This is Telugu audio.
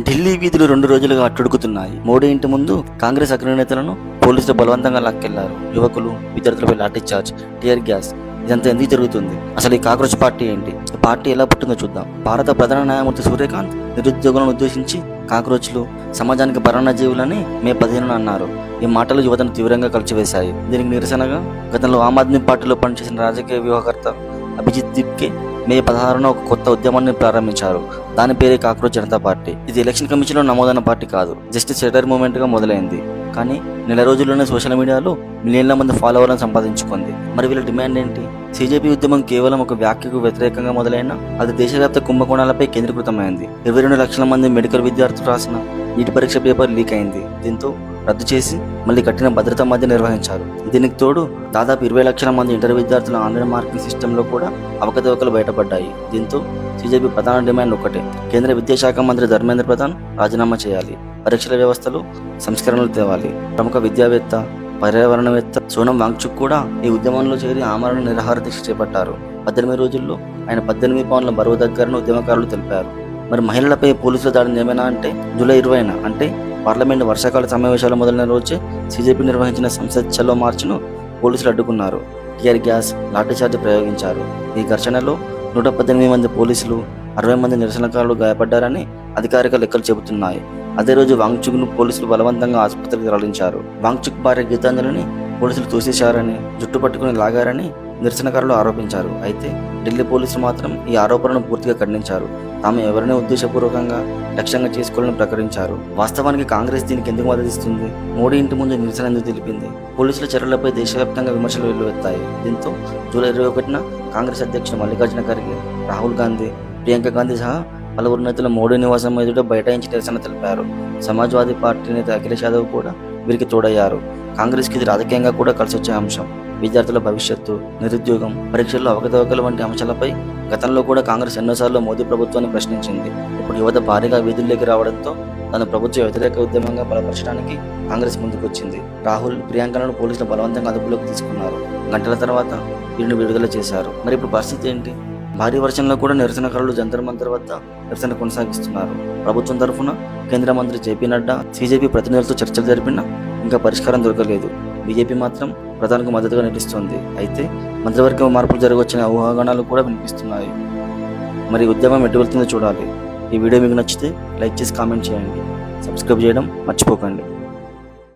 ఢిల్లీ వీధులు 2 రోజులుగా అట్టుడుకుతున్నాయి. మోడీ ఇంటి ముందు కాంగ్రెస్ అగ్రనేతలను పోలీసులు బలవంతంగా లాక్కెళ్లారు. యువకులు, విద్యార్థులపై లాఠీచార్జ్, టియర్ గ్యాస్. ఇదంతా ఎందుకు జరుగుతుంది? అసలు ఈ కాక్రోచ్ పార్టీ ఏంటి? ఈ పార్టీ ఎలా పుట్టిందో చూద్దాం. భారత ప్రధాన న్యాయమూర్తి సూర్యకాంత్ నిరుద్యోగులను ఉద్దేశించి కాక్రోచ్లు సమాజానికి పరాన్నజీవులని మే 15న అన్నారు. ఈ మాటలు యువతను తీవ్రంగా కలిచివేశాయి. దీనికి నిరసనగా గతంలో ఆమ్ ఆద్మీ పార్టీలో పనిచేసిన రాజకీయ వ్యూహకర్త అభిజిత్ దీప్కే మే 16న ఒక కొత్త ఉద్యమాన్ని ప్రారంభించారు. దాని పేరే కాక్రోచ్ జనతా పార్టీ. ఇది ఎలక్షన్ కమిషన్లో నమోదైన పార్టీ కాదు, జస్ట్ సెటర్ మూవ్మెంట్ గా మొదలైంది. కానీ నెల రోజుల్లోనే సోషల్ మీడియాలో మిలియన్ల మంది ఫాలోవర్లను సంపాదించుకుంది. మరి వీళ్ళ డిమాండ్ ఏంటి? సిజేపీ ఉద్యమం కేవలం ఒక వ్యాఖ్యకు వ్యతిరేకంగా మొదలైన అది దేశవ్యాప్త కుంభకోణాలపై కేంద్రీకృతమైంది. 22 లక్షల మంది మెడికల్ విద్యార్థులు రాసిన నీటి పరీక్ష పేపర్ లీక్ అయింది. దీంతో రద్దు చేసి మళ్ళీ కఠిన భద్రతా మధ్య నిర్వహించారు. దీనికి తోడు దాదాపు 20 లక్షల మంది ఇంటర్ విద్యార్థుల ఆన్లైన్ మార్కింగ్ సిస్టంలో కూడా అవకతవకలు బయటపడ్డాయి. దీంతో సిజేపీ ప్రధాన డిమాండ్ ఒక్కటే: కేంద్ర విద్యాశాఖ మంత్రి ధర్మేంద్ర ప్రధాన్ రాజీనామా చేయాలి, పరీక్షల వ్యవస్థలో సంస్కరణలు తేవాలి. ప్రముఖ విద్యావేత్త, పర్యావరణవేత్త సోనం వాంగ్చుక్ కూడా ఈ ఉద్యమంలో చేరి ఆమరణ నిరాహార దీక్ష చేపట్టారు. 18 రోజుల్లో ఆయన 18 పౌండ్ల బరువు దగ్గరను ఉద్యమకారులు తెలిపారు. మరి మహిళలపై పోలీసుల దాడిని ఏమైనా అంటే జూలై 20న అంటే పార్లమెంటు వర్షాకాల సమావేశాలు మొదలైన రోజే సిజేపీ నిర్వహించిన సంసద్ చలో మార్చ్ను పోలీసులు అడ్డుకున్నారు. టియర్ గ్యాస్, లాఠీచార్జ్ ప్రయోగించారు. ఈ ఘర్షణలో 118 మంది పోలీసులు, 60 మంది నిరసనకారులు గాయపడ్డారని అధికారిక లెక్కలు చెబుతున్నాయి. అదే రోజు వాంగ్చుక్ను పోలీసులు బలవంతంగా ఆసుపత్రికి తరలించారు. వాంగ్చుక్ భార్య గీతాంజలిని పోలీసులు తోసేశారని, జుట్టు పట్టుకుని లాగారని నిరసనకారులు ఆరోపించారు. అయితే ఢిల్లీ పోలీసులు మాత్రం ఈ ఆరోపణను పూర్తిగా ఖండించారు. తాము ఎవరిని ఉద్దేశపూర్వకంగా లక్ష్యంగా చేసుకోవాలని ప్రకటించారు. వాస్తవానికి కాంగ్రెస్ దీనికి ఎందుకు మద్దతిస్తుంది? మోడీ ఇంటి ముందు నిరసన ఎందుకు తెలిపింది? పోలీసుల చర్యలపై దేశవ్యాప్తంగా విమర్శలు వెల్లువెత్తాయి. దీంతో జూలై 21న కాంగ్రెస్ అధ్యక్షుడు మల్లికార్జున ఖర్గే, రాహుల్ గాంధీ, ప్రియాంక గాంధీ సహా పలువురు నేతలు మోడీ నివాసం ఎదుట బైఠాయించి నిరసన తెలిపారు. సమాజ్వాదీ పార్టీ నేత అఖిలేష్ యాదవ్ కూడా వీరికి తోడయ్యారు. కాంగ్రెస్కి ఇది రాజకీయంగా కూడా కలిసొచ్చే అంశం. విద్యార్థుల భవిష్యత్తు, నిరుద్యోగం, పరీక్షల్లో అవకతవకలు వంటి అంశాలపై గతంలో కూడా కాంగ్రెస్ ఎన్నోసార్లు మోదీ ప్రభుత్వాన్ని ప్రశ్నించింది. ఇప్పుడు యువత భారీగా వీధుల్లోకి రావడంతో తన ప్రభుత్వ వ్యతిరేక ఉద్యమంగా బలపరచడానికి కాంగ్రెస్ ముందుకొచ్చింది. రాహుల్, ప్రియాంకలను పోలీసులు బలవంతంగా అదుపులోకి తీసుకున్నారు. గంటల తర్వాత వీరిని విడుదల చేశారు. మరి ఇప్పుడు పరిస్థితి ఏంటి? భారీ వర్షంలో కూడా నిరసనకారులు జంతర్ మంతర్ వద్ద నిరసన కొనసాగిస్తున్నారు. ప్రభుత్వం తరఫున కేంద్ర మంత్రి జేపీ నడ్డా, సిజేపీ ప్రతినిధులతో చర్చలు జరిపినా ఇంకా పరిష్కారం దొరకలేదు. బీజేపీ మాత్రం ప్రధానికి మద్దతుగా నిలుస్తోంది. అయితే మంత్రివర్గ మార్పులు జరగవచ్చిన ఊహాగానాలు కూడా వినిపిస్తున్నాయి. మరి ఉద్యమం ఎటు వెళ్తుందో చూడాలి. ఈ వీడియో మీకు నచ్చితే లైక్ చేసి కామెంట్ చేయండి. సబ్స్క్రైబ్ చేయడం మర్చిపోకండి.